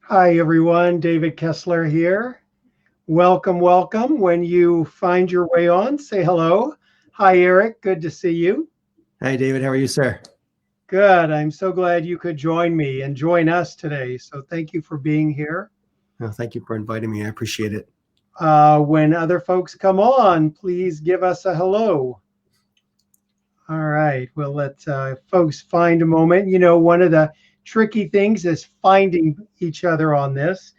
Hi, everyone. David Kessler here. Welcome, welcome. When you find your way on, say hello. Hi, Eric. Good to see you. Hi, David. How are you, sir? Good. I'm so glad you could join me and join us today. So thank you for being here. Thank you for inviting me. I appreciate it. When other folks come on, please give us a hello. All right. We'll let folks find a moment. You know, one of the tricky things is finding each other on this.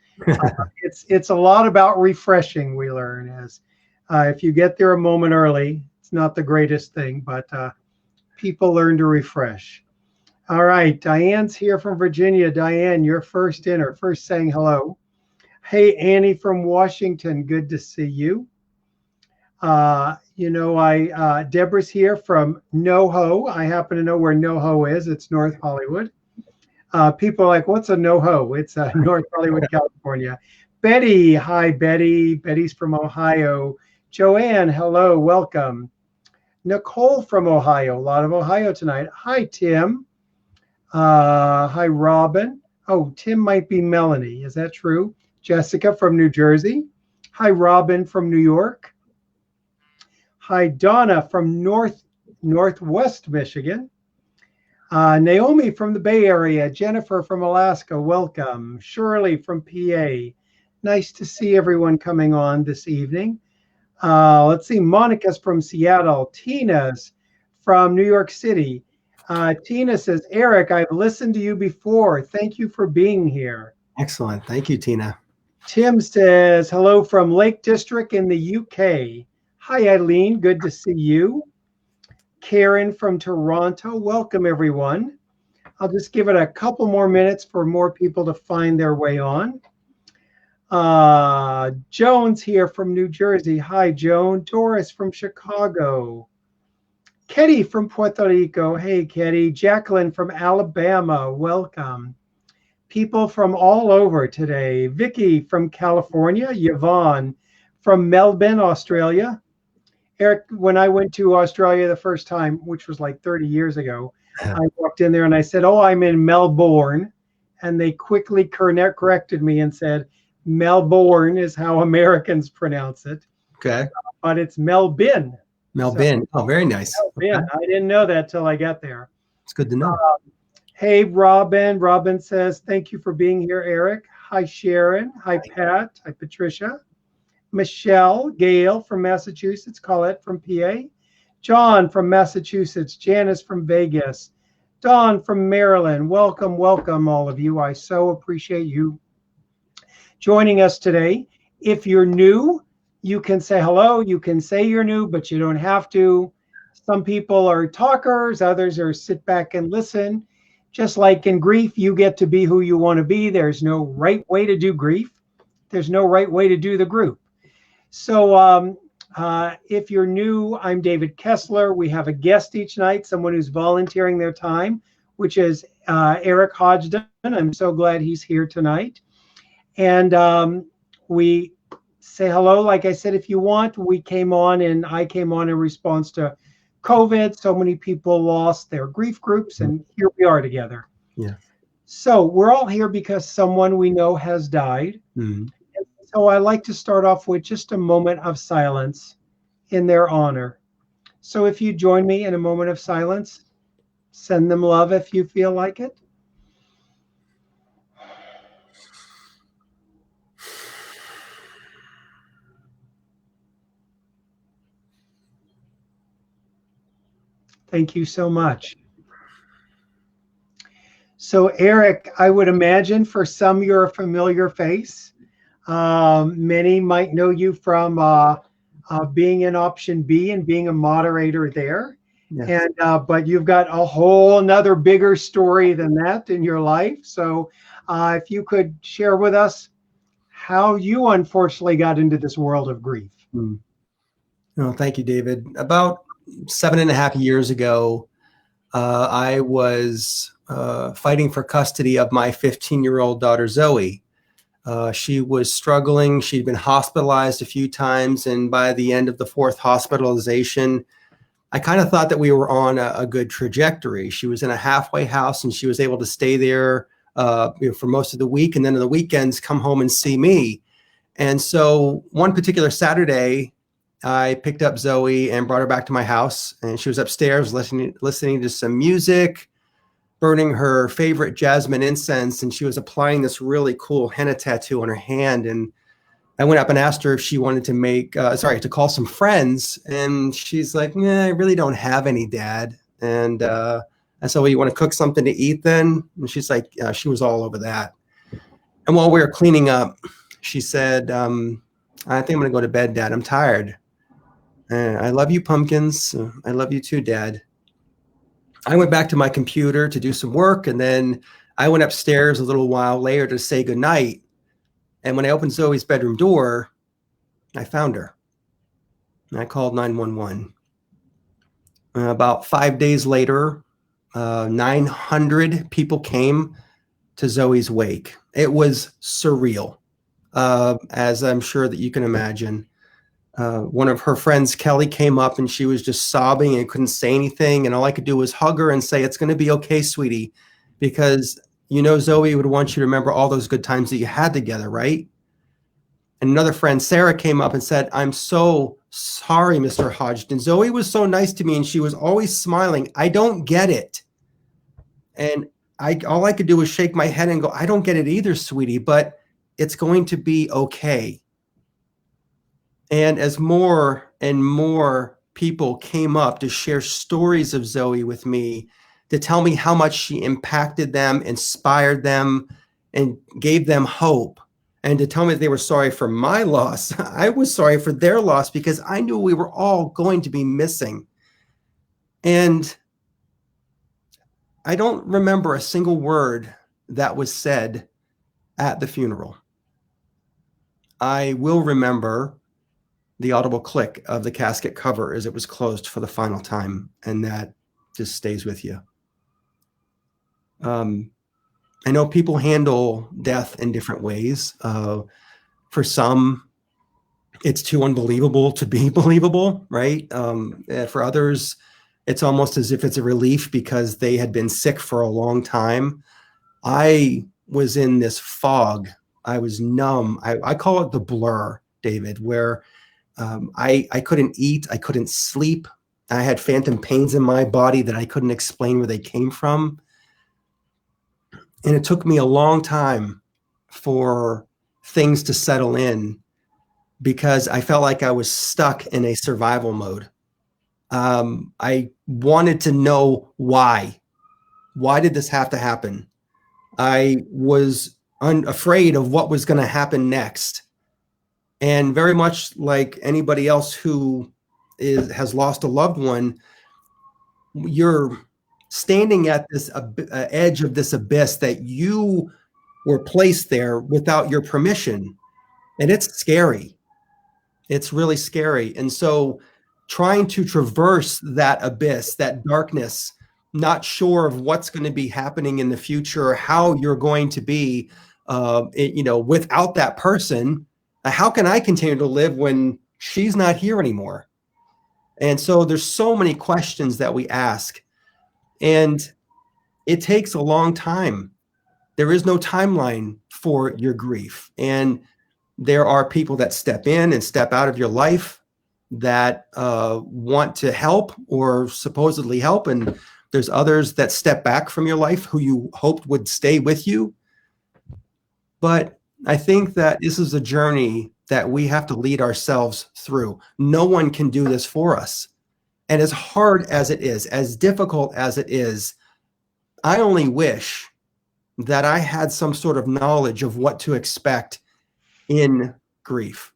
It's a lot about refreshing. We learn as if you get there a moment early, it's not the greatest thing, but people learn to refresh. All right, Diane's here from Virginia. Diane, you're first in or first saying hello. Hey, Annie from Washington. Good to see you. Deborah's here from NoHo. I happen to know where NoHo is. It's North Hollywood. People are like, what's a NoHo? It's North Hollywood, California. Betty, hi, Betty. Betty's from Ohio. Joanne, hello, welcome. Nicole from Ohio. A lot of Ohio tonight. Hi, Tim. Hi, Robin. Oh, Tim might be Melanie. Is that true? Jessica from New Jersey. Hi, Robin from New York. Hi, Donna from Northwest Michigan. Naomi from the Bay Area. Jennifer from Alaska. Welcome. Shirley from PA. Nice to see everyone coming on this evening. Let's see. Monica's from Seattle. Tina's from New York City. Tina says, Eric, I've listened to you before. Thank you for being here. Excellent. Thank you, Tina. Tim says, hello from Lake District in the UK. Hi, Eileen. Good to see you. Karen from Toronto. Welcome, everyone. I'll just give it a couple more minutes for more people to find their way on. Joan's here from New Jersey. Hi, Joan. Doris from Chicago. Ketty from Puerto Rico. Hey, Ketty. Jacqueline from Alabama. Welcome. People from all over today. Vicky from California. Yvonne from Melbourne, Australia. Eric, when I went to Australia the first time, which was like 30 years ago, I walked in there and I said, oh, I'm in Melbourne. And they quickly corrected me and said, Melbourne is how Americans pronounce it. Okay. But it's Melbourne. Melbourne. Oh, very nice. Yeah, okay. I didn't know that till I got there. It's good to know. Hey, Robin. Robin says, thank you for being here, Eric. Hi, Sharon. Hi, Pat. Hi, Patricia. Michelle, Gail from Massachusetts, Colette from PA, John from Massachusetts, Janice from Vegas, Dawn from Maryland. Welcome, welcome, all of you. I so appreciate you joining us today. If you're new, you can say hello. You can say you're new, but you don't have to. Some people are talkers, others are sit back and listen. Just like in grief, you get to be who you want to be. There's no right way to do grief. There's no right way to do the group. So if you're new, I'm David Kessler. We have a guest each night, someone who's volunteering their time, which is Eric Hodgdon. I'm so glad he's here tonight. And we say hello. Like I said, if you want, I came on in response to COVID. So many people lost their grief groups, and here we are together. Yeah. So we're all here because someone we know has died. Mm-hmm. So I like to start off with just a moment of silence in their honor. So if you join me in a moment of silence, send them love if you feel like it. Thank you so much. So Eric, I would imagine for some you're a familiar face. Many might know you from being in option B and being a moderator there. Yes. And but you've got a whole another bigger story than that in your life. So if you could share with us how you unfortunately got into this world of grief. No, thank you, David. About 7.5 years ago, I was fighting for custody of my 15-year-old daughter, Zoe. She was struggling. She'd been hospitalized a few times. And by the end of the 4th hospitalization, I kind of thought that we were on a good trajectory. She was in a halfway house and she was able to stay there for most of the week, and then on the weekends come home and see me. And so one particular Saturday, I picked up Zoe and brought her back to my house, and she was upstairs listening to some music, burning her favorite jasmine incense, and she was applying this really cool henna tattoo on her hand. And I went up and asked her if she wanted to call some friends, and she's like, "Nah, I really don't have any, Dad." And I said, "Well, you want to cook something to eat then?" And she's like, she was all over that. And while we were cleaning up, she said, "I think I'm going to go to bed, Dad. I'm tired. I love you, pumpkins. I love you too, Dad." I went back to my computer to do some work, and then I went upstairs a little while later to say goodnight. And when I opened Zoe's bedroom door, I found her. And I called 911. About 5 days later, 900 people came to Zoe's wake. It was surreal, as I'm sure that you can imagine. One of her friends, Kelly, came up and she was just sobbing and couldn't say anything. And all I could do was hug her and say, "It's going to be okay, sweetie, because Zoe would want you to remember all those good times that you had together, right?" And another friend, Sarah, came up and said, "I'm so sorry, Mr. Hodgdon. Zoe was so nice to me and she was always smiling. I don't get it." And all I could do was shake my head and go, "I don't get it either, sweetie, but it's going to be okay." And as more and more people came up to share stories of Zoe with me, to tell me how much she impacted them, inspired them, and gave them hope, and to tell me that they were sorry for my loss, I was sorry for their loss because I knew we were all going to be missing. And I don't remember a single word that was said at the funeral. I will remember the audible click of the casket cover as it was closed for the final time, and that just stays with you. I know people handle death in different ways. For some, it's too unbelievable to be believable, right? For others, it's almost as if it's a relief because they had been sick for a long time. I was in this fog. I was numb. I call it the blur, David, where I couldn't eat. I couldn't sleep. I had phantom pains in my body that I couldn't explain where they came from. And it took me a long time for things to settle in because I felt like I was stuck in a survival mode. I wanted to know why. Why did this have to happen? I was afraid of what was going to happen next. And very much like anybody else who has lost a loved one, you're standing at this edge of this abyss that you were placed there without your permission. And it's scary. It's really scary. And so trying to traverse that abyss, that darkness, not sure of what's going to be happening in the future, or how you're going to be, without that person. How can I continue to live when she's not here anymore? And so there's so many questions that we ask, and it takes a long time. There is no timeline for your grief. And there are people that step in and step out of your life that want to help or supposedly help. And there's others that step back from your life who you hoped would stay with you. But I think that this is a journey that we have to lead ourselves through. No one can do this for us. And as hard as it is, as difficult as it is, I only wish that I had some sort of knowledge of what to expect in grief.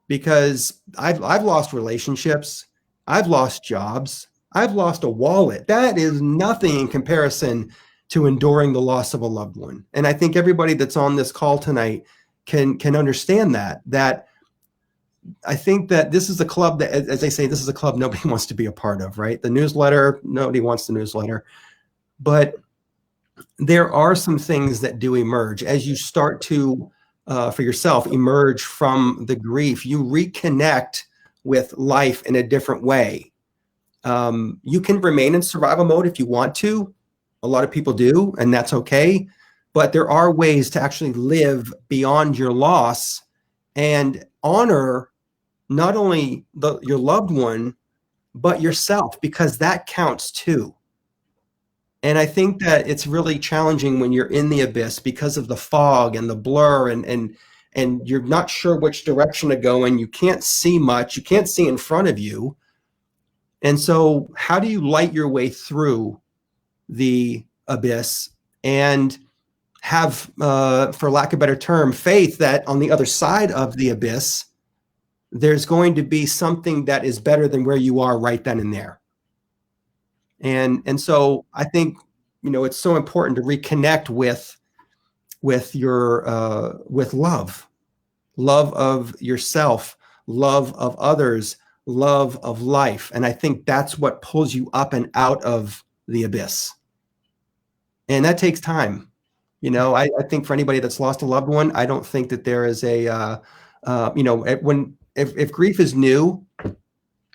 Because I've lost relationships, I've lost jobs, I've lost a wallet. That is nothing in comparison to enduring the loss of a loved one. And I think everybody that's on this call tonight can understand that I think that this is a club that, as they say, this is a club nobody wants to be a part of, right? The newsletter, nobody wants the newsletter. But there are some things that do emerge as you start to, for yourself, emerge from the grief. You reconnect with life in a different way. You can remain in survival mode if you want to. A lot of people do, and that's okay. but there are ways to actually live beyond your loss and honor not only your loved one, but yourself, because that counts too. And I think that it's really challenging when you're in the abyss because of the fog and the blur, and you're not sure which direction to go, and you can't see much. You can't see in front of you. And so how do you light your way through the abyss and have, for lack of a better term, faith that on the other side of the abyss, there's going to be something that is better than where you are right then and there. And so I think, it's so important to reconnect with your with love of yourself, love of others, love of life. And I think that's what pulls you up and out of the abyss. And that takes time. I think for anybody that's lost a loved one, I don't think that there is a, if grief is new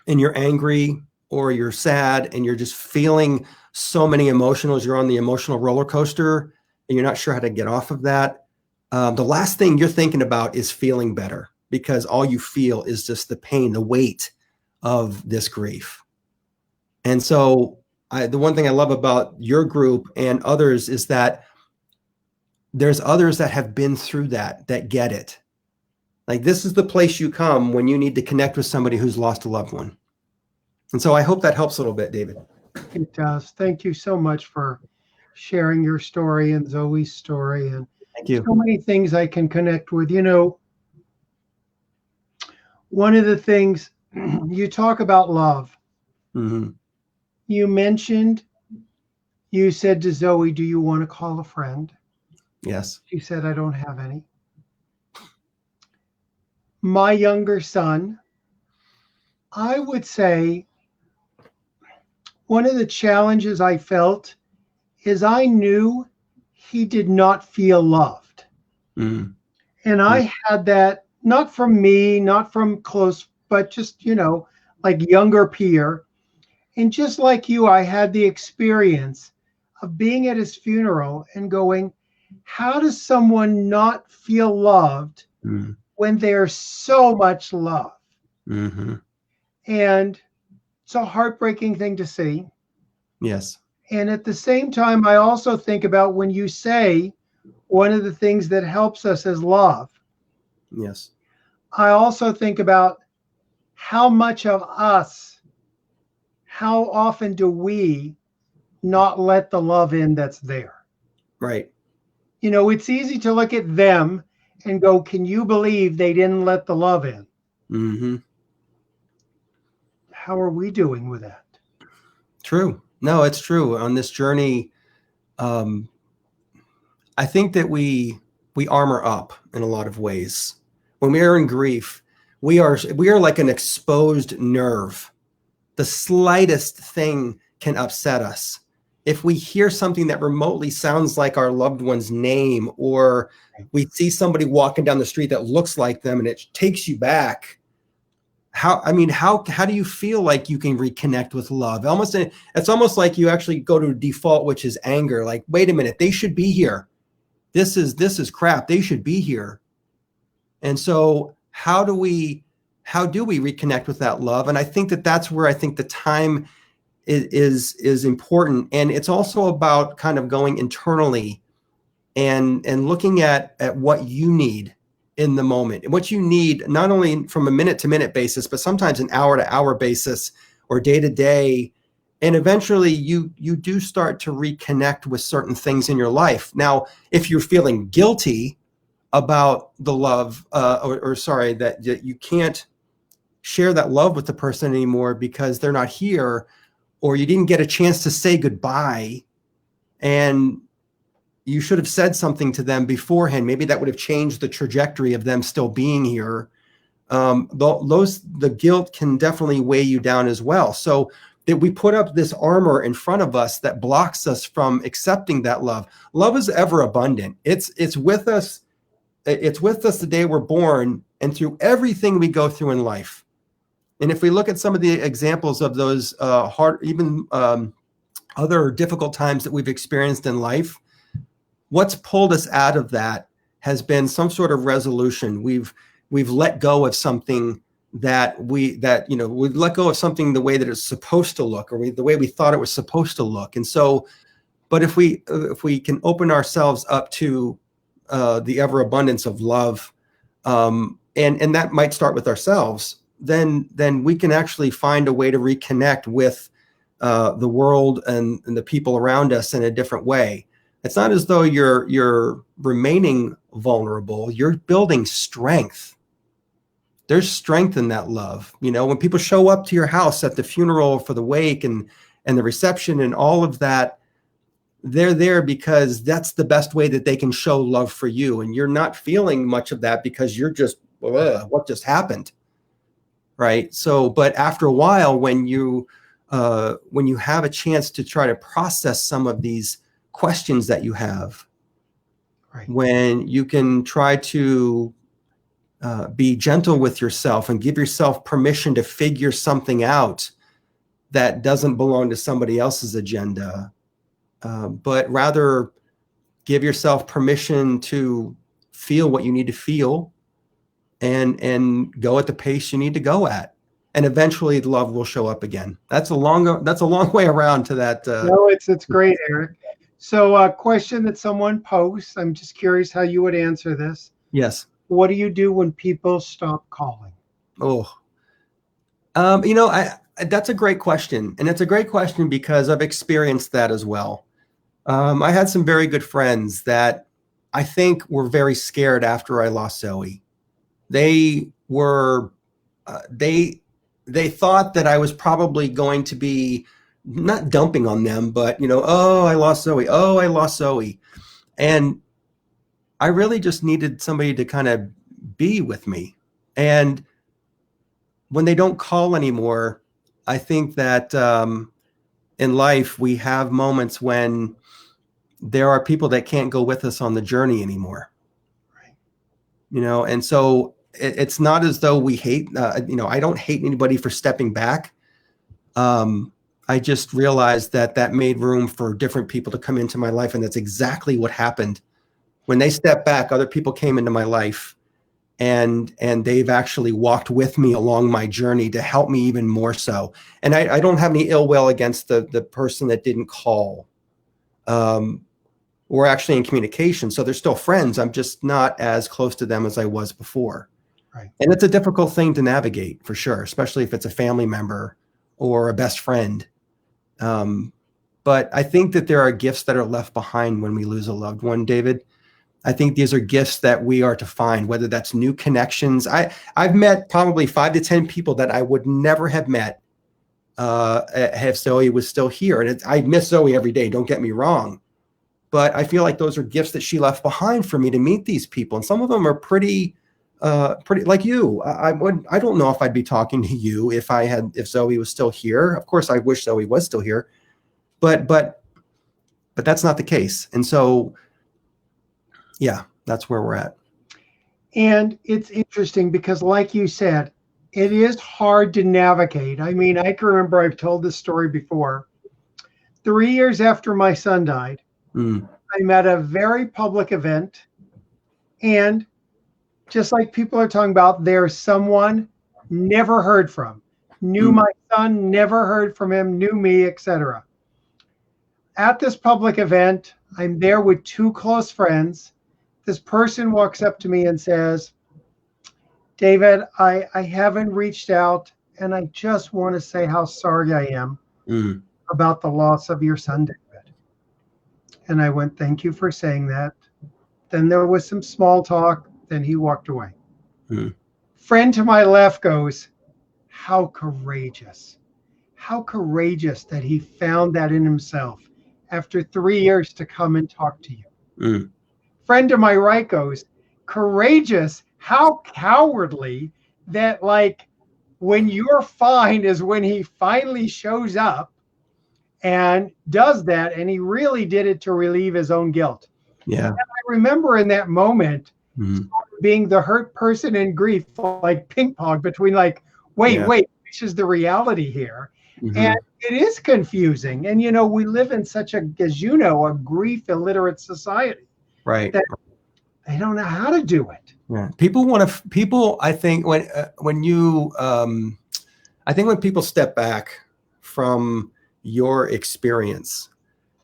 and you're angry or you're sad and you're just feeling so many emotions, you're on the emotional roller coaster and you're not sure how to get off of that. The last thing you're thinking about is feeling better, because all you feel is just the pain, the weight of this grief. And so the one thing I love about your group and others is that there's others that have been through that get it. Like, this is the place you come when you need to connect with somebody who's lost a loved one. And so I hope that helps a little bit, David. It does. Thank you so much for sharing your story and Zoe's story. And thank you. So many things I can connect with. One of the things you talk about love. Mm-hmm. You said to Zoe, do you want to call a friend? Yes. She said, I don't have any. My younger son, I would say one of the challenges I felt is I knew he did not feel loved. Mm-hmm. And I had that, not from me, not from close, but just, like younger peer. And just like you, I had the experience of being at his funeral and going, how does someone not feel loved when there's so much love? Mm-hmm. And it's a heartbreaking thing to see. Yes. And at the same time, I also think about when you say one of the things that helps us is love. Yes. I also think about how much of us, how often do we not let the love in that's there? Right. It's easy to look at them and go, can you believe they didn't let the love in? Mm-hmm. How are we doing with that? True. No, it's true. On this journey, I think that we armor up in a lot of ways. When we are in grief, we are like an exposed nerve. The slightest thing can upset us. If we hear something that remotely sounds like our loved one's name, or we see somebody walking down the street that looks like them and it takes you back, how do you feel like you can reconnect with love? It's almost like you actually go to default, which is anger. Like, wait a minute, they should be here. This is crap. They should be here. And so how do we reconnect with that love? And I think that's where I think the time is important. And it's also about kind of going internally and looking at what you need in the moment, and what you need, not only from a minute to minute basis, but sometimes an hour to hour basis or day to day. And eventually you do start to reconnect with certain things in your life. Now, if you're feeling guilty about the love, that you can't share that love with the person anymore because they're not here, or you didn't get a chance to say goodbye and you should have said something to them beforehand, maybe that would have changed the trajectory of them still being here. The guilt can definitely weigh you down as well. So that we put up this armor in front of us that blocks us from accepting that love. Love is ever abundant. It's with us. It's with us the day we're born and through everything we go through in life. And if we look at some of the examples of those other difficult times that we've experienced in life, what's pulled us out of that has been some sort of resolution. We've let go of something we let go of something the way that it's supposed to look, or the way we thought it was supposed to look. And so, but if we can open ourselves up to the ever abundance of love, and that might start with ourselves, then we can actually find a way to reconnect with the world and the people around us in a different way. It's not as though you're remaining vulnerable. You're building strength. There's strength in that love. When people show up to your house at the funeral, for the wake and the reception and all of that, they're there because that's the best way that they can show love for you. And you're not feeling much of that because you're just, what just happened? Right. So, but after a while, when you have a chance to try to process some of these questions that you have, right, when you can try to be gentle with yourself and give yourself permission to figure something out that doesn't belong to somebody else's agenda, but rather give yourself permission to feel what you need to feel and go at the pace you need to go at. And eventually love will show up again. That's a long way around to that. No, it's great, Eric. So a question that someone posts, I'm just curious how you would answer this. Yes. What do you do when people stop calling? Oh, that's a great question. And it's a great question because I've experienced that as well. I had some very good friends that I think were very scared after I lost Zoe. They were, they thought that I was probably going to be not dumping on them, but, oh, I lost Zoe. Oh, I lost Zoe. And I really just needed somebody to kind of be with me. And when they don't call anymore, I think that in life, we have moments when there are people that can't go with us on the journey anymore. Right. And so it's not as though we hate, I don't hate anybody for stepping back. I just realized that made room for different people to come into my life. And that's exactly what happened. When they stepped back, other people came into my life, and they've actually walked with me along my journey to help me even more so. And I don't have any ill will against the person that didn't call. We're actually in communication, so they're still friends. I'm just not as close to them as I was before. Right. And it's a difficult thing to navigate, for sure, especially if it's a family member or a best friend. But I think that there are gifts that are left behind when we lose a loved one, David. I think these are gifts that we are to find, whether that's new connections. I've met probably 5 to 10 people that I would never have met if Zoe was still here. And I miss Zoe every day, don't get me wrong. But I feel like those are gifts that she left behind for me to meet these people. And some of them are pretty like you. I don't know if I'd be talking to you if Zoe was still here. Of course, I wish Zoe was still here, but that's not the case. And so, yeah, that's where we're at. And it's interesting because, like you said, it is hard to navigate. I mean, I can remember I've told this story before. 3 years after my son died, I'm at a very public event, and just like people are talking about, there's someone never heard from, knew my son, never heard from him, knew me, etc. At this public event, I'm there with 2 close friends. This person walks up to me and says, David, I haven't reached out, and I just want to say how sorry I am about the loss of your son, David. And I went, thank you for saying that. Then there was some small talk. Then he walked away. Friend to my left goes, how courageous. How courageous that he found that in himself after 3 years to come and talk to you. Friend to my right goes, courageous. How cowardly that, like, when you're fine is when he finally shows up and does that. And he really did it to relieve his own guilt. Yeah. And I remember in that moment being the hurt person in grief, like ping pong between like, wait, which is the reality here? And it is confusing. And, we live in such a, as you know, a grief illiterate society. Right. that they don't know how to do it. Yeah. People, I think I think when people step back from your experience,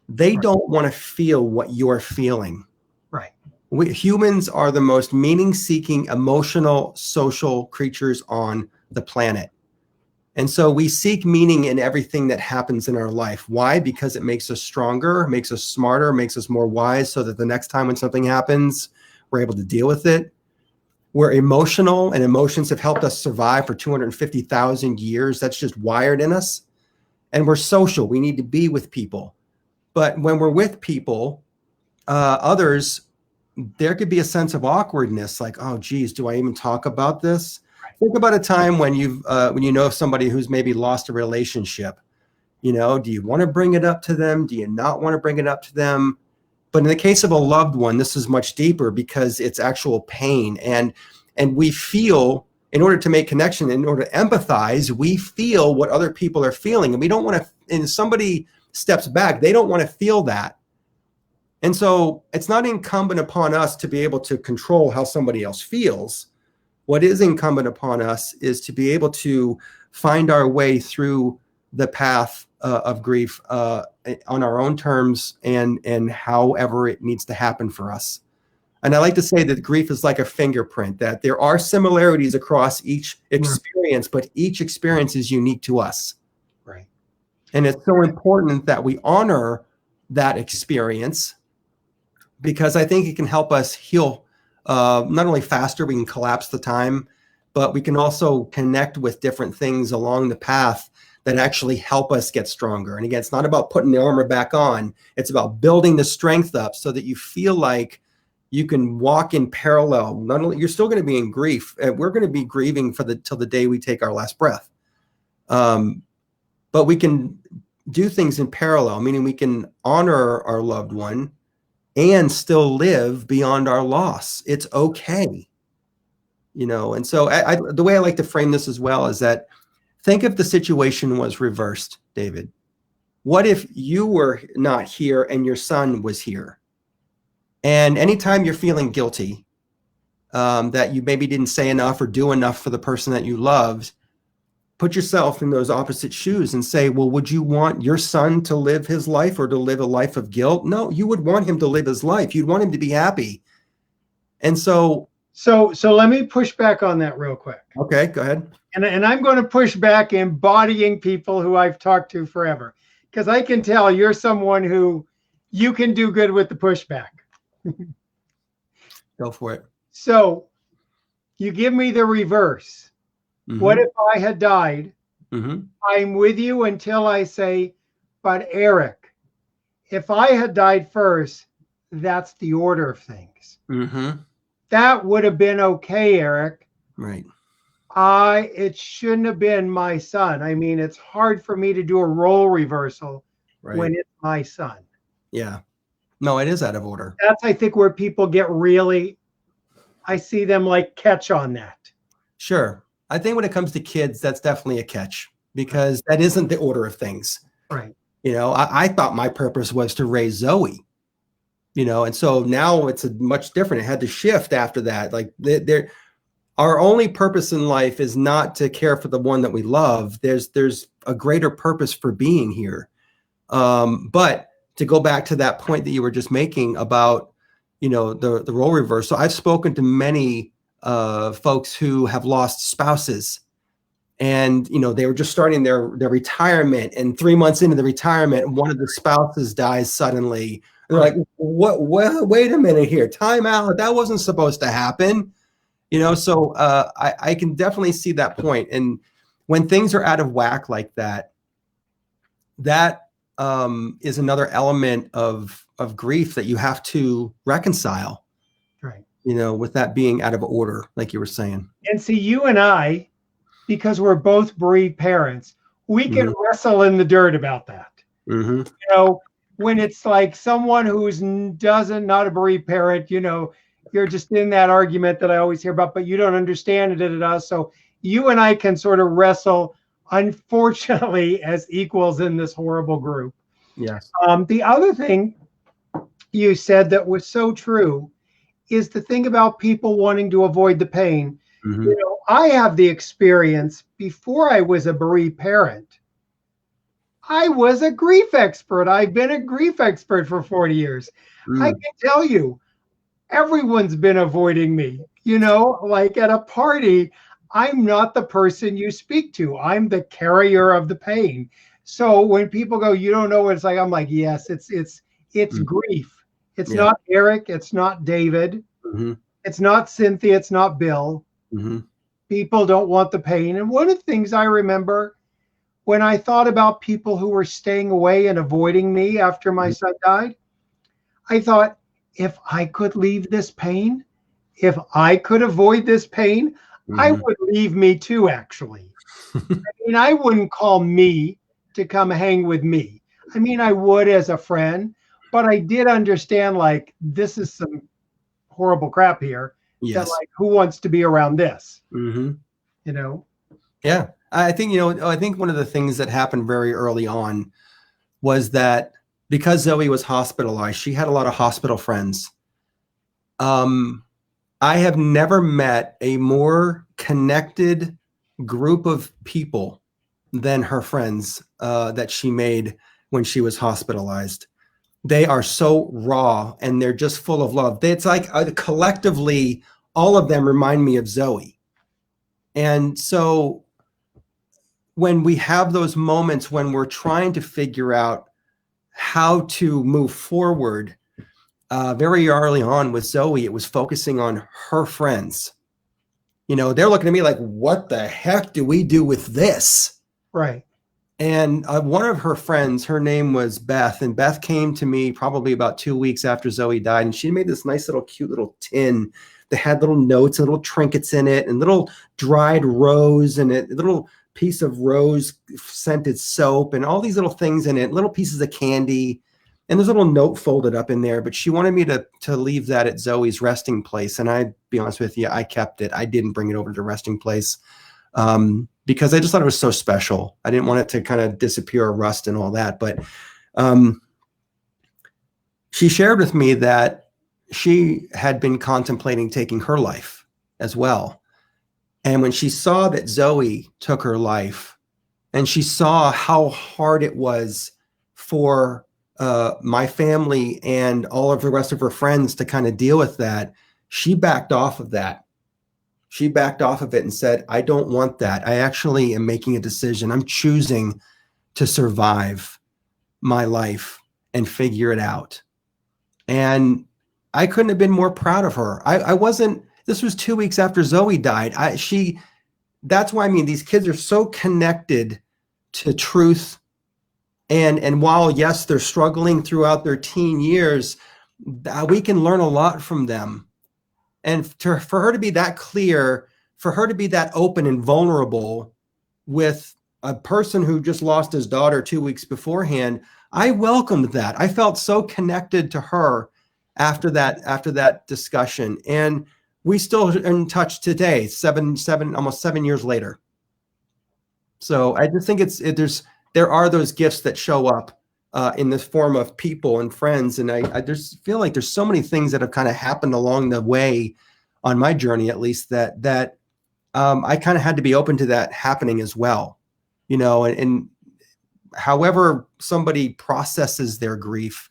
they Right. don't want to feel what you're feeling. Right. Humans are the most meaning-seeking, emotional, social creatures on the planet. And so we seek meaning in everything that happens in our life. Why? Because it makes us stronger, makes us smarter, makes us more wise, so that the next time when something happens, we're able to deal with it. We're emotional, and emotions have helped us survive for 250,000 years. That's just wired in us. And we're social. We need to be with people. But when we're with people, others, there could be a sense of awkwardness, like, oh, geez, do I even talk about this? Think about a time when you know somebody who's maybe lost a relationship. You know, do you want to bring it up to them? Do you not want to bring it up to them? But in the case of a loved one, this is much deeper because it's actual pain. And we feel, in order to make connection, in order to empathize, we feel what other people are feeling. And we don't want to, and somebody steps back, they don't want to feel that. And so it's not incumbent upon us to be able to control how somebody else feels. What is incumbent upon us is to be able to find our way through the path of grief on our own terms and however it needs to happen for us. And I like to say that grief is like a fingerprint, that there are similarities across each experience, but each experience is unique to us. Right. And it's so important that we honor that experience, because I think it can help us heal not only faster, we can collapse the time, but we can also connect with different things along the path that actually help us get stronger. And again, it's not about putting the armor back on. It's about building the strength up so that you feel like you can walk in parallel. Not only, you're still going to be in grief. We're going to be grieving till the day we take our last breath. But we can do things in parallel, meaning we can honor our loved one and still live beyond our loss. It's okay. You know, and so the way I like to frame this as well is that, think if the situation was reversed, David. What if you were not here and your son was here? And anytime you're feeling guilty, that you maybe didn't say enough or do enough for the person that you loved, put yourself in those opposite shoes and say, well, would you want your son to live his life or to live a life of guilt? No, you would want him to live his life. You'd want him to be happy. And so let me push back on that real quick. Okay, go ahead. And I'm going to push back embodying people who I've talked to forever, because I can tell you're someone who you can do good with the pushback. Go for it. So you give me the reverse. Mm-hmm. What if I had died? Mm-hmm. I'm with you until I say, but Eric, if I had died first, that's the order of things. Mm-hmm. That would have been okay, Eric. Right. It shouldn't have been my son. I mean, it's hard for me to do a role reversal when it's my son. Yeah. No, it is out of order. That's, I think, where people get really, I see them like catch on that. Sure. I think when it comes to kids, that's definitely a catch, because that isn't the order of things. Right. You know, I thought my purpose was to raise Zoe, you know, and so now it's a much different. It had to shift after that. Like our only purpose in life is not to care for the one that we love. There's a greater purpose for being here. But to go back to that point that you were just making about, you know, the role reversal, I've spoken to many folks who have lost spouses, and, you know, they were just starting their retirement, and 3 months into the retirement, one of the spouses dies suddenly. And they're like, what? Wait a minute here. Time out. That wasn't supposed to happen. You know, so I can definitely see that point. And when things are out of whack like that, that is another element of grief that you have to reconcile. Right. You know, with that being out of order, like you were saying. And see, you and I, because we're both bereaved parents, we can wrestle in the dirt about that. Mm-hmm. You know, when it's like someone who's not a bereaved parent, you know, you're just in that argument that I always hear about, but you don't understand it. So you and I can sort of wrestle, unfortunately, as equals in this horrible group. Yes. The other thing you said that was so true is the thing about people wanting to avoid the pain. Mm-hmm. I have the experience before I was a bereaved parent. I was a grief expert. I've been a grief expert for 40 years. I Mm. can tell you, everyone's been avoiding me. Like at a party, I'm not the person you speak to. I'm the carrier of the pain. So when people go, you don't know what it's like, I'm like, yes, it's Mm. grief. It's Yeah. not Eric, it's not David, Mm-hmm. it's not Cynthia, it's not Bill. Mm-hmm. People don't want the pain. And one of the things I remember when I thought about people who were staying away and avoiding me after my son died, I thought, if I could leave this pain, if I could avoid this pain, I Mm-hmm. would leave me too, actually. I wouldn't call me to come hang with me. I would as a friend, but I did understand, like, this is some horrible crap here that, Yes. like, who wants to be around this? Mm-hmm. You know? Yeah. I think, I think one of the things that happened very early on was that because Zoe was hospitalized, she had a lot of hospital friends. I have never met a more connected group of people than her friends that she made when she was hospitalized. They are so raw and they're just full of love. It's like collectively, all of them remind me of Zoe. And so when we have those moments when we're trying to figure out how to move forward, very early on with Zoe, it was focusing on her friends. They're looking at me like, what the heck do we do with this? Right. And one of her friends, her name was Beth, and Beth came to me probably about 2 weeks after Zoe died, and she made this nice little cute little tin that had little notes and little trinkets in it and little dried rose and a little piece of rose scented soap and all these little things in it, little pieces of candy. And there's a little note folded up in there, but she wanted me to leave that at Zoe's resting place. And I'd be honest with you, I kept it. I didn't bring it over to the resting place because I just thought it was so special. I didn't want it to kind of disappear or rust and all that. But she shared with me that she had been contemplating taking her life as well. And when she saw that Zoe took her life and she saw how hard it was for my family and all of the rest of her friends to kind of deal with that, she backed off of that. She backed off of it and said, I don't want that. I actually am making a decision. I'm choosing to survive my life and figure it out. And I couldn't have been more proud of her. I wasn't, this was 2 weeks after Zoe died. That's why these kids are so connected to truth. And while, yes, they're struggling throughout their teen years, we can learn a lot from them. And for her to be that clear, for her to be that open and vulnerable with a person who just lost his daughter 2 weeks beforehand, I welcomed that. I felt so connected to her after that discussion. And we still are in touch today, almost 7 years later. So I just think there are those gifts that show up in this form of people and friends. And I just feel like there's so many things that have kind of happened along the way on my journey, at least that I kind of had to be open to that happening as well, and however somebody processes their grief,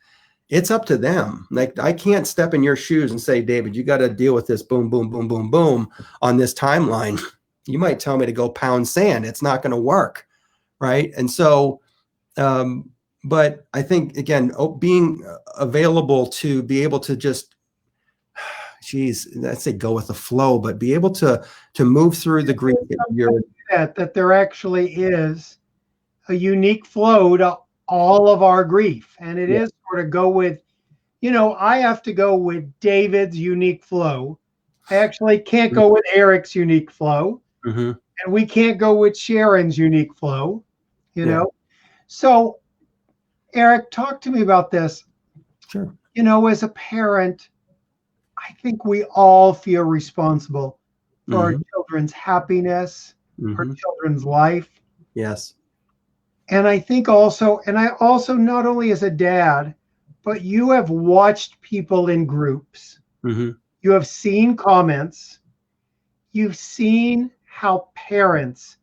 it's up to them. Like, I can't step in your shoes and say, David, you got to deal with this boom, boom, boom, boom, boom on this timeline. You might tell me to go pound sand. It's not going to work. Right. And so, but I think, again, being available to be able to just, I'd say go with the flow, but be able to move through the grief. That there actually is a unique flow to all of our grief. And it is sort of go with, I have to go with David's unique flow. I actually can't go with Eric's unique flow. Mm-hmm. And we can't go with Sharon's unique flow, So, Eric, talk to me about this. Sure. As a parent, I think we all feel responsible for our children's happiness, our children's life. Yes. And I think also, not only as a dad, but you have watched people in groups. Mm-hmm. You have seen comments. You've seen how parents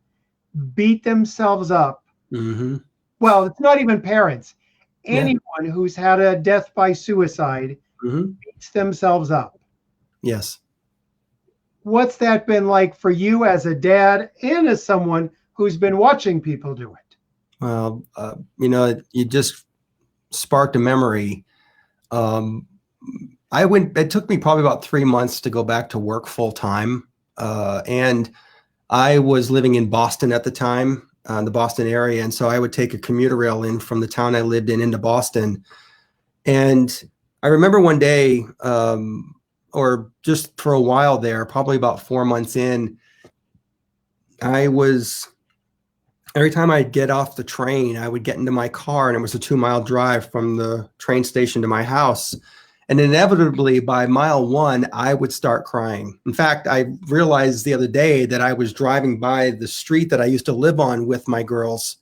beat themselves up. Mm-hmm. Well, it's not even parents. Yeah. Anyone who's had a death by suicide Mm-hmm. beats themselves up. Yes. What's that been like for you as a dad and as someone who's been watching people do it? Well, you just sparked a memory. It took me probably about 3 months to go back to work full time. And I was living in Boston at the time, the Boston area. And so I would take a commuter rail in from the town I lived in into Boston. And I remember one day, or just for a while there, probably about 4 months in, every time I'd get off the train, I would get into my car, and it was a 2-mile drive from the train station to my house. And inevitably by mile 1, I would start crying. In fact, I realized the other day that I was driving by the street that I used to live on with my girls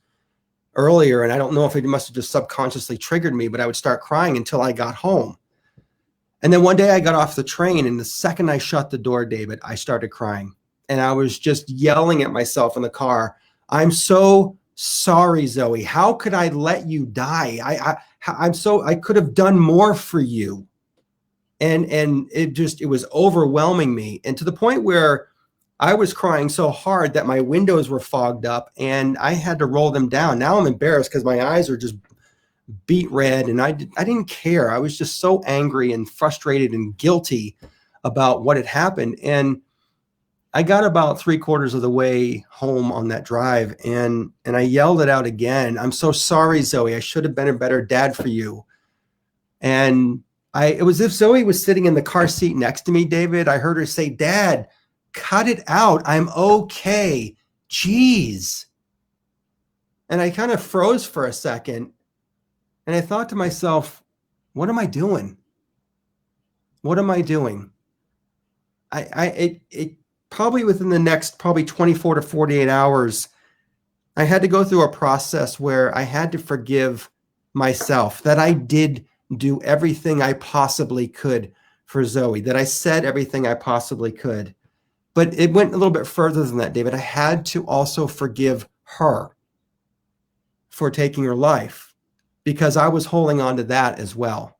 earlier. And I don't know if it must have just subconsciously triggered me, but I would start crying until I got home. And then one day I got off the train, and the second I shut the door, David, I started crying. And I was just yelling at myself in the car. I'm so sorry, Zoe. How could I let you die? I could have done more for you. And it was overwhelming me. And to the point where I was crying so hard that my windows were fogged up and I had to roll them down. Now I'm embarrassed because my eyes are just beet red, and I didn't care. I was just so angry and frustrated and guilty about what had happened. And I got about 3/4 of the way home on that drive, and I yelled it out again. I'm so sorry, Zoe. I should have been a better dad for you. And it was as if Zoe was sitting in the car seat next to me, David. I heard her say, Dad, cut it out. I'm okay. Jeez. And I kind of froze for a second. And I thought to myself, what am I doing? What am I doing? It probably within the next 24 to 48 hours, I had to go through a process where I had to forgive myself that I did do everything I possibly could for Zoe, that I said everything I possibly could. But it went a little bit further than that, David. I had to also forgive her for taking her life, because I was holding on to that as well.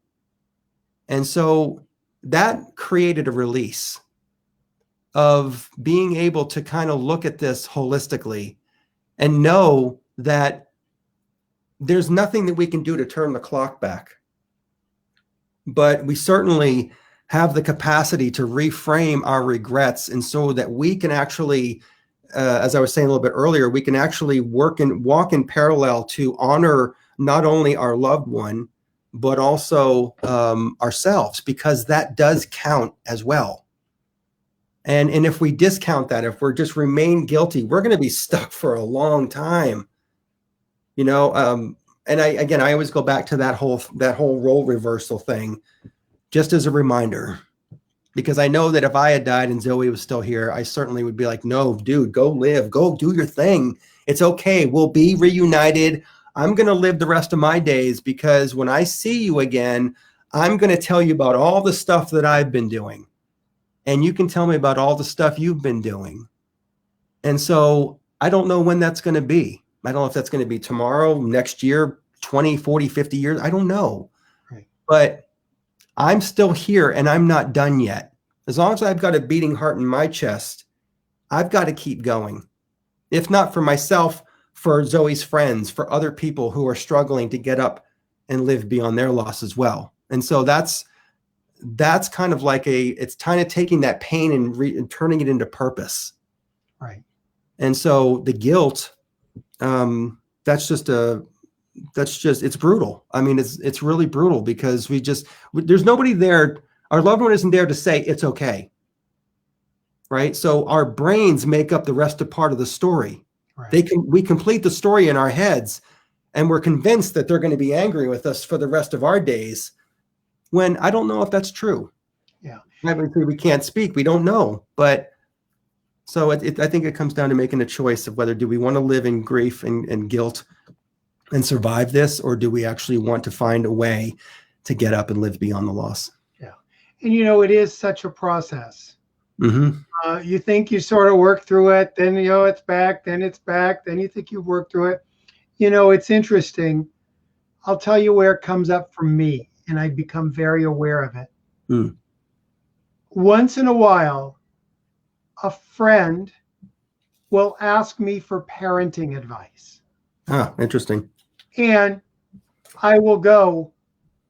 And so that created a release of being able to kind of look at this holistically and know that there's nothing that we can do to turn the clock back. But we certainly have the capacity to reframe our regrets, and so that we can actually, as I was saying a little bit earlier, we can actually walk in parallel to honor not only our loved one, but also ourselves, because that does count as well. And if we discount that, if we're just remain guilty, we're going to be stuck for a long time. And I always go back to that whole role reversal thing, just as a reminder, because I know that if I had died and Zoe was still here, I certainly would be like, no, dude, go live, go do your thing. It's okay. We'll be reunited. I'm going to live the rest of my days, because when I see you again, I'm going to tell you about all the stuff that I've been doing. And you can tell me about all the stuff you've been doing. And so I don't know when that's going to be. I don't know if that's going to be tomorrow, next year, 20, 40, 50 years. I don't know. Right. But I'm still here, and I'm not done yet. As long as I've got a beating heart in my chest, I've got to keep going. If not for myself, for Zoe's friends, for other people who are struggling to get up and live beyond their loss as well. And so that's kind of like it's kind of taking that pain and turning it into purpose. Right. And so the guilt, it's brutal. I mean, it's really brutal, because there's nobody there. Our loved one isn't there to say it's okay. Right. So our brains make up the rest of part of the story. Right. We complete the story in our heads, and we're convinced that they're going to be angry with us for the rest of our days, when I don't know if that's true. Yeah. Obviously, we can't speak. We don't know. But so I think it comes down to making a choice of whether do we want to live in grief and guilt and survive this, or do we actually want to find a way to get up and live beyond the loss. Yeah. And, it is such a process. Mm-hmm. You think you sort of work through it, then, it's back, then it's back, then you think you've worked through it. It's interesting. I'll tell you where it comes up for me, and I become very aware of it. Mm. Once in a while, a friend will ask me for parenting advice. Ah, interesting. And I will go,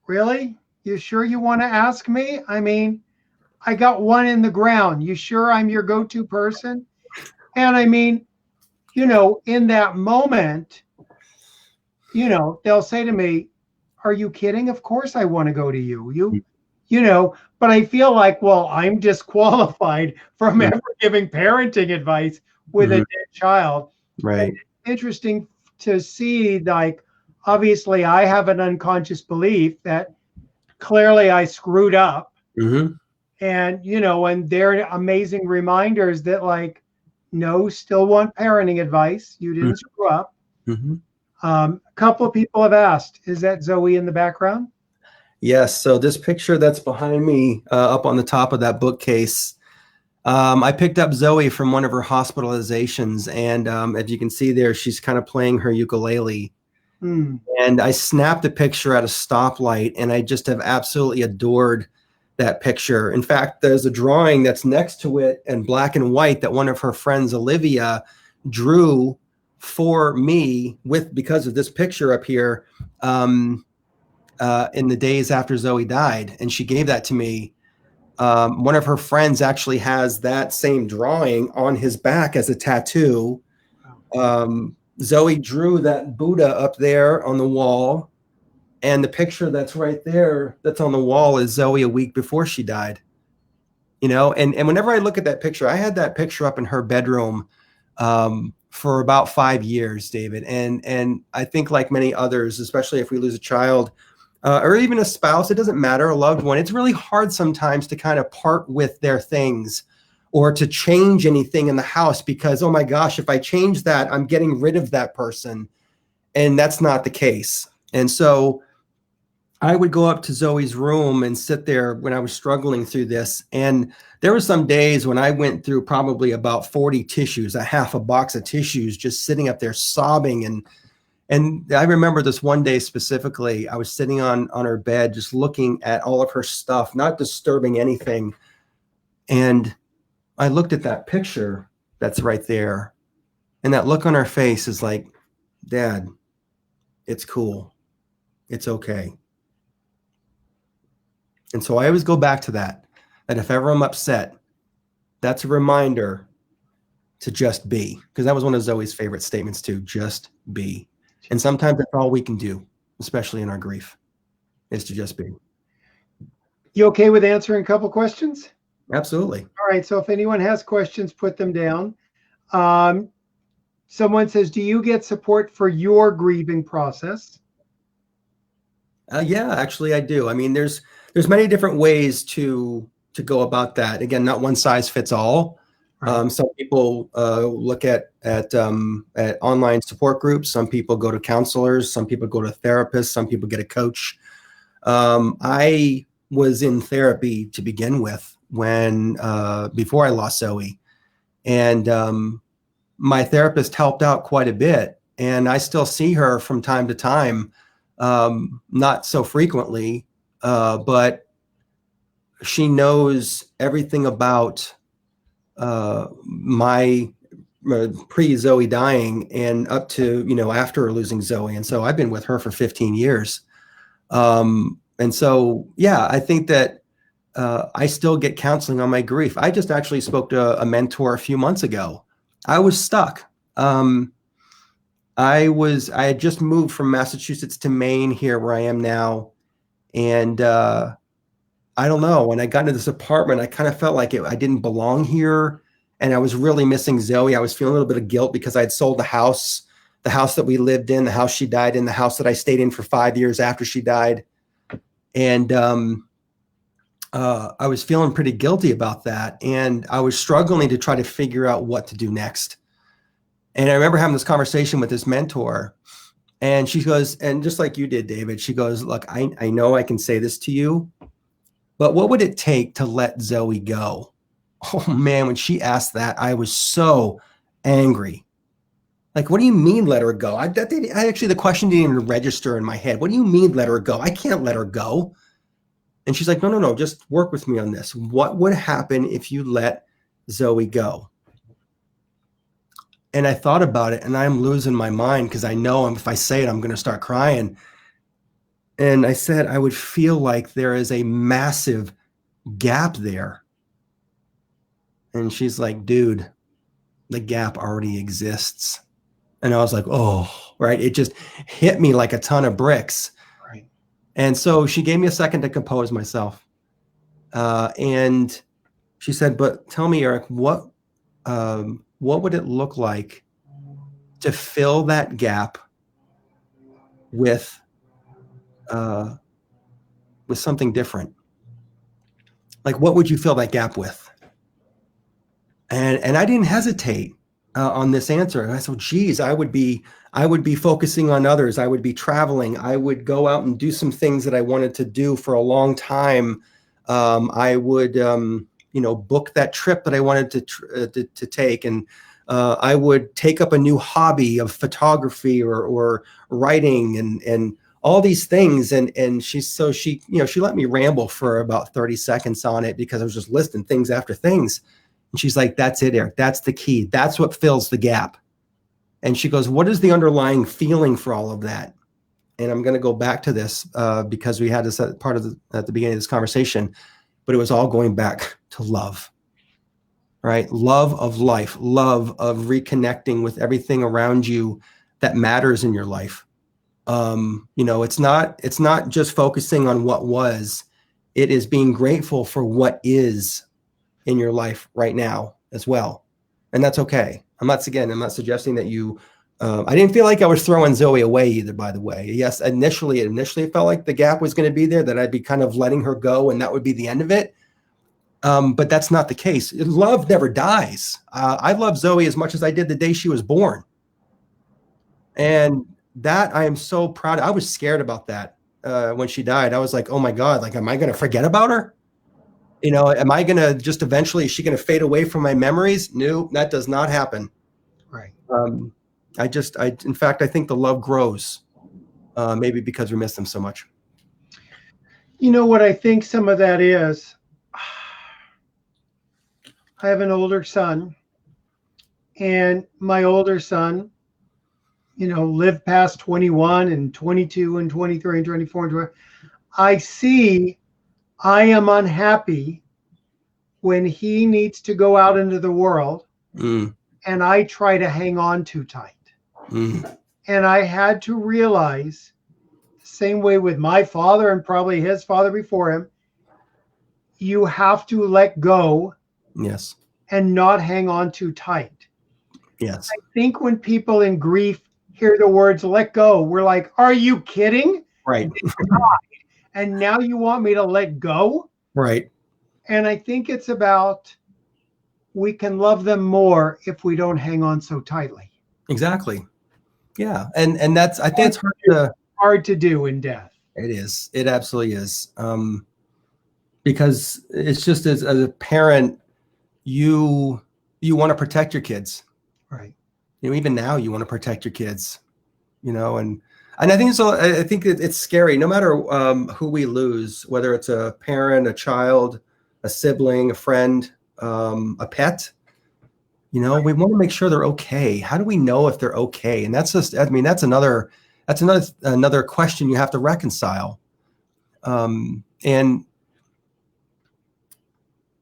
really? You sure you want to ask me? I mean, I got one in the ground. You sure I'm your go-to person? And I mean, in that moment, they'll say to me, are you kidding? Of course I want to go to you. But I feel like, well, I'm disqualified from ever giving parenting advice with a dead child. Right. And it's interesting to see, like, obviously I have an unconscious belief that clearly I screwed up. Mm-hmm. And, and they're amazing reminders that, like, no, still want parenting advice. You didn't screw up. Mm-hmm. A couple of people have asked, is that Zoe in the background? Yes. So this picture that's behind me up on the top of that bookcase, I picked up Zoe from one of her hospitalizations. And as you can see there, she's kind of playing her ukulele. And I snapped a picture at a stoplight, and I just have absolutely adored that picture. In fact, there's a drawing that's next to it in black and white that one of her friends, Olivia, drew for me because of this picture up here in the days after Zoe died. And she gave that to me. One of her friends actually has that same drawing on his back as a tattoo. Zoe drew that Buddha up there on the wall. And the picture that's right there, that's on the wall, is Zoe a week before she died. And whenever I look at that picture, I had that picture up in her bedroom for about 5 years, David. And I think, like many others, especially if we lose a child or even a spouse, it doesn't matter, a loved one, it's really hard sometimes to kind of part with their things or to change anything in the house because, oh my gosh, if I change that, I'm getting rid of that person. And that's not the case. And so I would go up to Zoe's room and sit there when I was struggling through this. And there were some days when I went through probably about 40 tissues, a half a box of tissues, just sitting up there sobbing. And I remember this one day specifically, I was sitting on her bed, just looking at all of her stuff, not disturbing anything. And I looked at that picture that's right there. And that look on her face is like, Dad, it's cool. It's okay. And so I always go back to that if ever I'm upset, that's a reminder to just be, because that was one of Zoe's favorite statements too, just be. And sometimes that's all we can do, especially in our grief, is to just be. You okay with answering a couple questions? Absolutely. All right. So if anyone has questions, put them down. Someone says, do you get support for your grieving process? Yeah, actually I do. I mean, there's many different ways to go about that. Again, not one size fits all. Right. Some people look at online support groups. Some people go to counselors. Some people go to therapists. Some people get a coach. I was in therapy to begin with before I lost Zoe, and my therapist helped out quite a bit. And I still see her from time to time, not so frequently, but she knows everything about my pre-Zoe dying and up to, after losing Zoe. And so I've been with her for 15 years. And so, yeah, I think that I still get counseling on my grief. I just actually spoke to a mentor a few months ago. I was stuck. I had just moved from Massachusetts to Maine here where I am now. And I don't know, when I got into this apartment, I kind of felt like I didn't belong here. And I was really missing Zoe. I was feeling a little bit of guilt because I had sold the house that we lived in, the house she died in, the house that I stayed in for 5 years after she died. And I was feeling pretty guilty about that. And I was struggling to try to figure out what to do next. And I remember having this conversation with this mentor. And she goes, and just like you did, David, she goes, look, I know I can say this to you, but what would it take to let Zoe go? Oh man, when she asked that, I was so angry. Like, what do you mean let her go? I actually, the question didn't even register in my head. What do you mean let her go? I can't let her go. And she's like, no, just work with me on this. What would happen if you let Zoe go? And I thought about it, and I'm losing my mind because I know if I say it, I'm going to start crying. And I said, I would feel like there is a massive gap there. And she's like, dude, the gap already exists. And I was like, oh, right. It just hit me like a ton of bricks. Right. And so she gave me a second to compose myself. And she said, but tell me, Eric, what would it look like to fill that gap with something different? Like, what would you fill that gap with? And I didn't hesitate on this answer. And I said, geez, I would be focusing on others. I would be traveling. I would go out and do some things that I wanted to do for a long time. I would, book that trip that I wanted to take. And I would take up a new hobby of photography or writing and all these things. And she let me ramble for about 30 seconds on it because I was just listing things after things. And she's like, that's it, Eric. That's the key. That's what fills the gap. And she goes, what is the underlying feeling for all of that? And I'm going to go back to this because we had this at the beginning of this conversation, but it was all going back to love, right? Love of life, love of reconnecting with everything around you that matters in your life. It's not just focusing on what was, it is being grateful for what is in your life right now as well. And that's okay. I'm not suggesting that you, I didn't feel like I was throwing Zoe away either, by the way. Yes, initially it felt like the gap was going to be there, that I'd be kind of letting her go and that would be the end of it. But that's not the case. Love never dies. I love Zoe as much as I did the day she was born. And that I am so proud. I was scared about that when she died. I was like, oh my God, like, am I going to forget about her? Am I going to just eventually, is she going to fade away from my memories? No, that does not happen. Right. In fact, I think the love grows, maybe because we miss them so much. You know what I think some of that is? I have an older son, and my older son, lived past 21 and 22 and 23 and 24 and 20. I am unhappy when he needs to go out into the world and I try to hang on too tight. And I had to realize, the same way with my father and probably his father before him, you have to let go. Yes. And not hang on too tight. Yes. I think when people in grief hear the words let go, we're like, are you kidding? Right. And now you want me to let go? Right. And I think it's about, we can love them more if we don't hang on so tightly. Exactly. Yeah. And that's, I think it's hard to do in death. It is. It absolutely is. Because it's just as a parent, you want to protect your kids. Right. Even now you want to protect your kids, and I think it's scary, no matter who we lose, whether it's a parent, a child, a sibling, a friend, a pet, we want to make sure they're okay. How do we know if they're okay? And that's just, that's another question you have to reconcile. And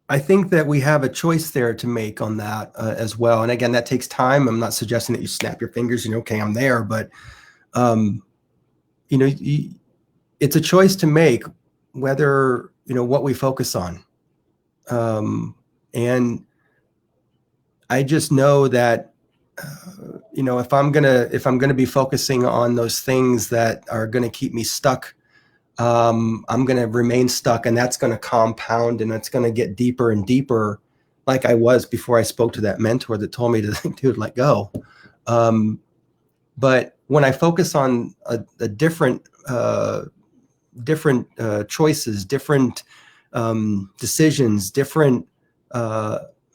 I think that we have a choice there to make on that as well. And again, that takes time. I'm not suggesting that you snap your fingers and okay, I'm there, but it's a choice to make whether, what we focus on. And I just know that, if I'm going to be focusing on those things that are going to keep me stuck, I'm going to remain stuck, and that's going to compound, and it's going to get deeper and deeper, like I was before I spoke to that mentor that told me to, dude, let go. But when I focus on a different choices, different decisions, different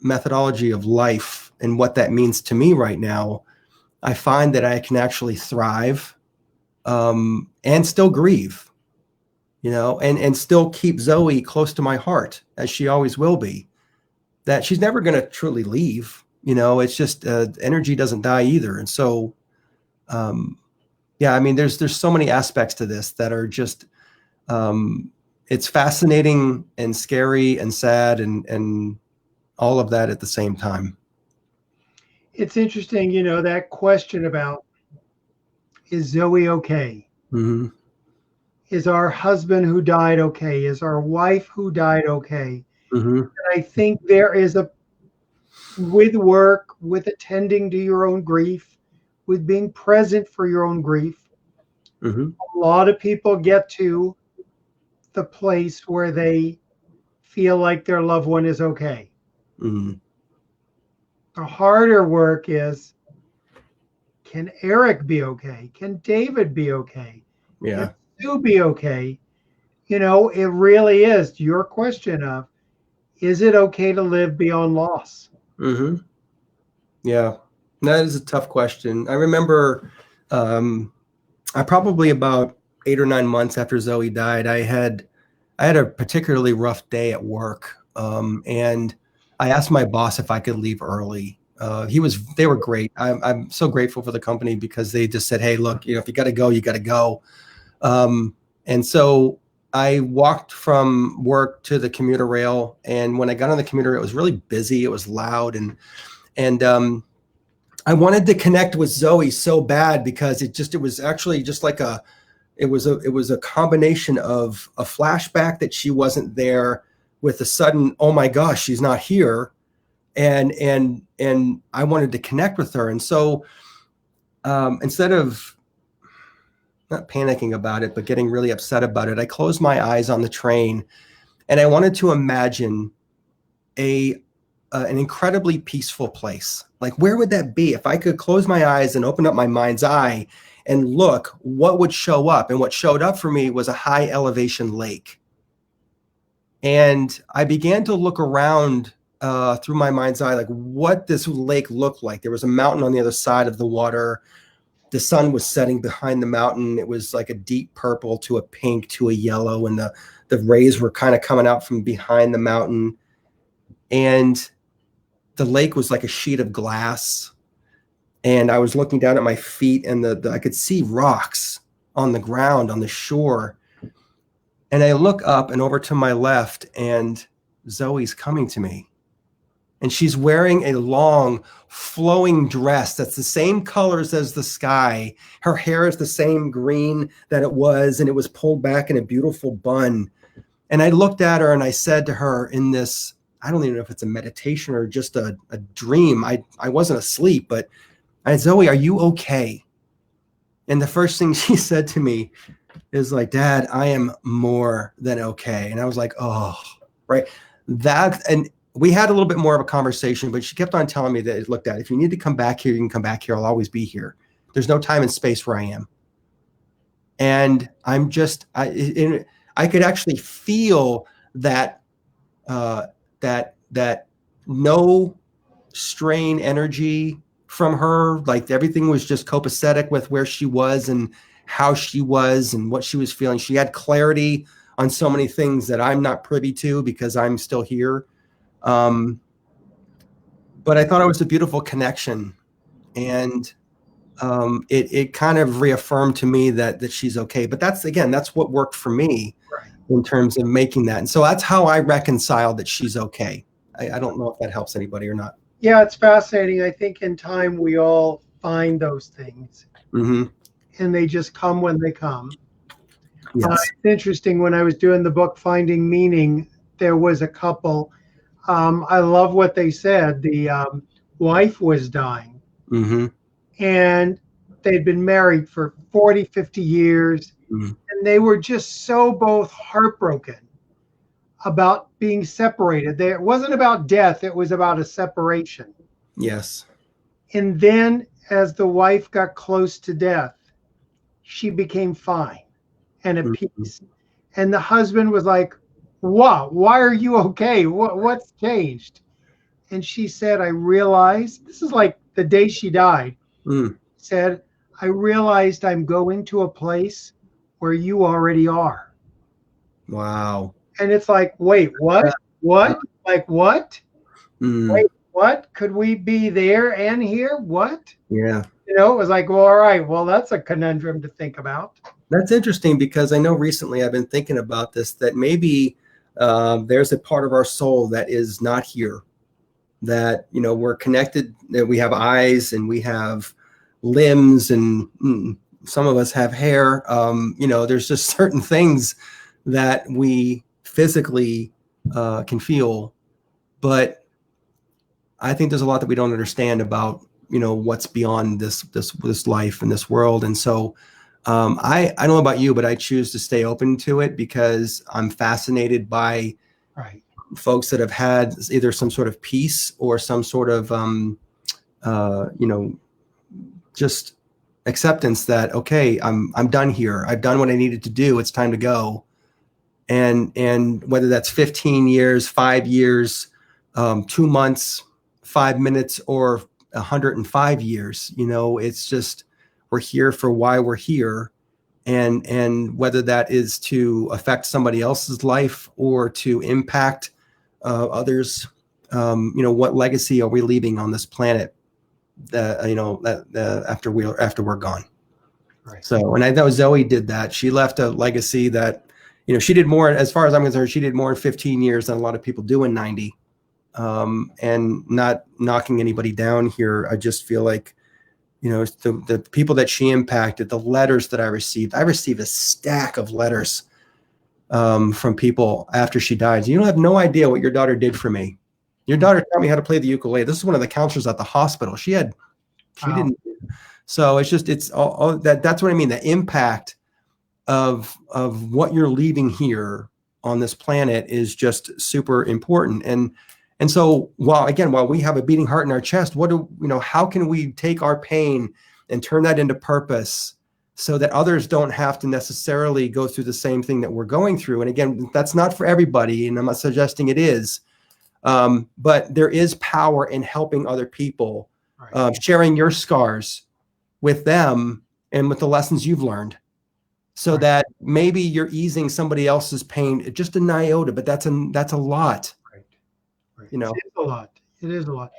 methodology of life, and what that means to me right now, I find that I can actually thrive and still grieve, and still keep Zoe close to my heart, as she always will be. That she's never going to truly leave. It's just energy doesn't die either. And so, yeah, I mean, there's so many aspects to this that are just, it's fascinating and scary and sad and all of that at the same time. It's interesting, that question about, is Zoe okay? Mm-hmm. Is our husband who died okay? Is our wife who died okay? Mm-hmm. And I think there is with work, with attending to your own grief, with being present for your own grief, Mm-hmm. a lot of people get to the place where they feel like their loved one is okay. Mm-hmm. The harder work is, can Eric be okay? Can David be okay? Yeah. Can Sue be okay? It really is your question of, is it okay to live beyond loss? Mm-hmm. Yeah, that is a tough question. I remember I probably about 8 or 9 months after Zoe died, I had a particularly rough day at work. And I asked my boss if I could leave early. They were great. I'm so grateful for the company because they just said, hey, look, if you got to go, you got to go. And so I walked from work to the commuter rail. And when I got on the commuter, it was really busy. It was loud. And I wanted to connect with Zoe so bad because it was actually just like it was a combination of a flashback that she wasn't there with a sudden, oh my gosh, she's not here. And I wanted to connect with her. And so instead of not panicking about it, but getting really upset about it, I closed my eyes on the train and I wanted to imagine an incredibly peaceful place. Like, where would that be? If I could close my eyes and open up my mind's eye and look, what would show up? And what showed up for me was a high elevation lake. And I began to look around through my mind's eye, like what this lake looked like. There was a mountain on the other side of the water. The sun was setting behind the mountain. It was like a deep purple to a pink to a yellow, and the rays were kind of coming out from behind the mountain. And the lake was like a sheet of glass. And I was looking down at my feet, and I could see rocks on the ground on the shore. And I look up and over to my left, and Zoe's coming to me. And she's wearing a long, flowing dress that's the same colors as the sky. Her hair is the same green that it was, and it was pulled back in a beautiful bun. And I looked at her and I said to her in this, I don't even know if it's a meditation or just a dream. I wasn't asleep, but I said, Zoe, are you okay? And the first thing she said to me is like, Dad, I am more than okay. And I was like, oh, right. And we had a little bit more of a conversation, but she kept on telling me that, look, Dad, if you need to come back here, you can come back here. I'll always be here. There's no time and space where I am. And I'm just, I could actually feel that, that no strain energy from her. Like everything was just copacetic with where she was and how she was and what she was feeling. She had clarity on so many things that I'm not privy to because I'm still here. But I thought it was a beautiful connection, and it kind of reaffirmed to me that she's okay. But that's what worked for me in terms of making that. And so that's how I reconcile that she's okay. I don't know if that helps anybody or not. Yeah, it's fascinating. I think in time we all find those things, Mm-hmm. and they just come when they come. Yes. It's interesting. When I was doing the book Finding Meaning, there was a couple. I love what they said. The wife was dying, Mm-hmm. and they'd been married for 40, 50 years. Mm-hmm. And they were just so both heartbroken about being separated. It wasn't about death. It was about a separation. Yes. And then as the wife got close to death, she became fine and at Mhm. peace. And the husband was like, wow, why are you okay? What's changed? And she said, I realized, this is like the day she died, Mm. said, I realized I'm going to a place where you already are. Wow. And it's like, wait, what? Yeah. What? Like, what? Mm. Wait, what? Could we be there and here? What? Yeah. It was like, well, all right, well, that's a conundrum to think about. That's interesting because I know recently I've been thinking about this, that maybe there's a part of our soul that is not here, that, we're connected, that we have eyes and we have limbs and some of us have hair. There's just certain things that we physically can feel, but I think there's a lot that we don't understand about, what's beyond this life and this world. And so I don't know about you, but I choose to stay open to it because I'm fascinated by Right. folks that have had either some sort of peace or some sort of, just acceptance that, okay, I'm done here. I've done what I needed to do. It's time to go. And whether that's 15 years, 5 years, 2 months, 5 minutes, or 105 years, it's just, we're here for why we're here. And whether that is to affect somebody else's life or to impact others, what legacy are we leaving on this planet after we're gone? Right. So, and I know Zoe did that. She left a legacy that, she did more, as far as I'm concerned, she did more in 15 years than a lot of people do in 90. And not knocking anybody down here. I just feel like, the people that she impacted, the letters that I received a stack of letters from people after she died. You don't have no idea what your daughter did for me. Your daughter taught me how to play the ukulele. This is one of the counselors at the hospital. She Wow. didn't. So it's all that. That's what I mean. The impact of what you're leaving here on this planet is just super important. And so while we have a beating heart in our chest, how can we take our pain and turn that into purpose so that others don't have to necessarily go through the same thing that we're going through? And again, that's not for everybody, and I'm not suggesting it is, but there is power in helping other people, Right. sharing your scars with them and with the lessons you've learned, so Right. that maybe you're easing somebody else's pain, just a iota, but that's a lot. Right. Right. You know. It is a lot. It is a lot.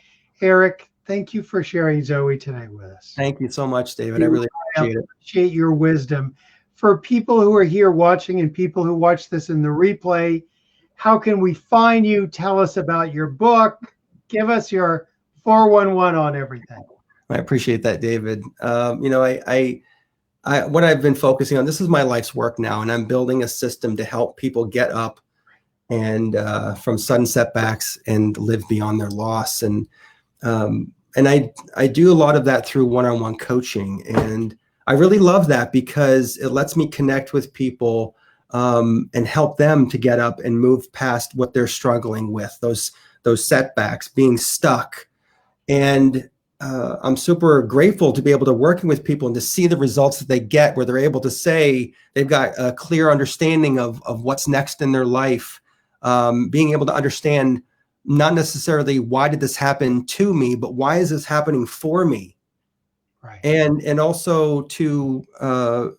Eric, thank you for sharing Zoe today with us. Thank you so much, David. I really appreciate it. Appreciate your wisdom. For people who are here watching and people who watch this in the replay, how can we find you? Tell us about your book. Give us your 411 on everything. I appreciate that, David. What I've been focusing on, this is my life's work now, and I'm building a system to help people get up and from sudden setbacks and live beyond their loss. And I do a lot of that through one-on-one coaching. And I really love that because it lets me connect with people and help them to get up and move past what they're struggling with, those setbacks, being stuck. And I'm super grateful to be able to working with people and to see the results that they get, where they're able to say they've got a clear understanding of what's next in their life, being able to understand not necessarily why did this happen to me, but why is this happening for me? Right. And also to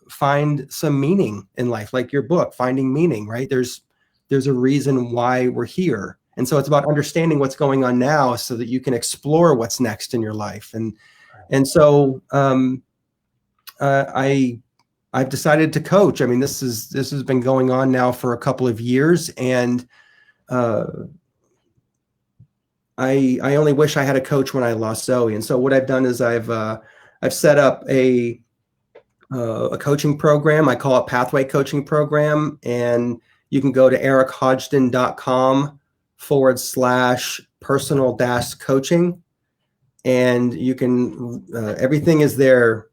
find some meaning in life, like your book, Finding Meaning, right? There's a reason why we're here. And so it's about understanding what's going on now so that you can explore what's next in your life. And so I've decided to coach. I mean, this has been going on now for a couple of years, and I only wish I had a coach when I lost Zoe. And so what I've done is I've set up a coaching program. I call it Pathway Coaching Program, and you can go to erichodgdon.com/personal-coaching, and you can everything is there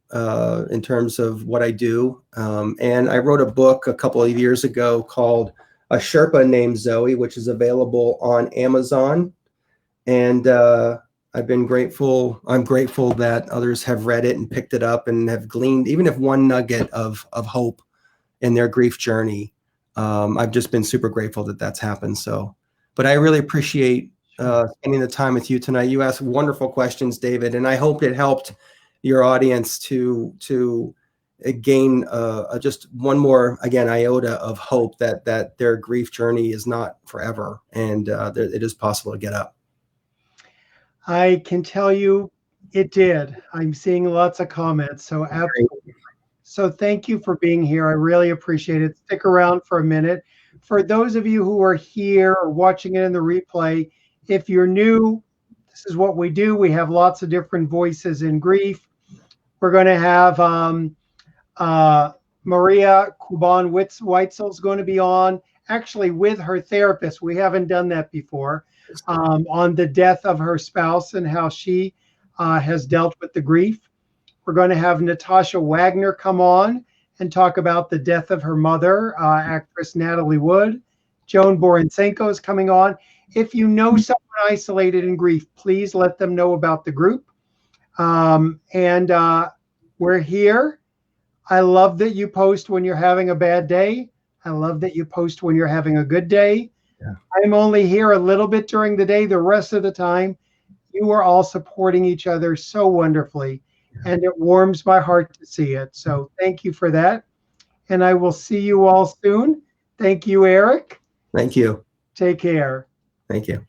in terms of what I do. And I wrote a book a couple of years ago called A Sherpa Named Zoe, which is available on Amazon. And I've been grateful. I'm grateful that others have read it and picked it up and have gleaned, even if one nugget of hope in their grief journey. I've just been super grateful that that's happened. So, but I really appreciate spending the time with you tonight. You asked wonderful questions, David, and I hope it helped your audience to gain just one more, again, iota of hope that their grief journey is not forever, and it is possible to get up. I can tell you it did. I'm seeing lots of comments. So absolutely. So thank you for being here. I really appreciate it. Stick around for a minute. For those of you who are here or watching it in the replay, if you're new, this is what we do. We have lots of different voices in grief. We're going to have Maria Kuban-Weitzel is going to be on, actually with her therapist. We haven't done that before, on the death of her spouse and how she has dealt with the grief. We're going to have Natasha Wagner come on and talk about the death of her mother, actress Natalie Wood. Joan Borensenko is coming on. If you know someone isolated in grief, please let them know about the group. We're here. I love that you post when you're having a bad day. I love that you post when you're having a good day. Yeah. I'm only here a little bit during the day. The rest of the time, you are all supporting each other so wonderfully. Yeah. And it warms my heart to see it. So thank you for that. And I will see you all soon. Thank you, Eric. Thank you. Take care. Thank you.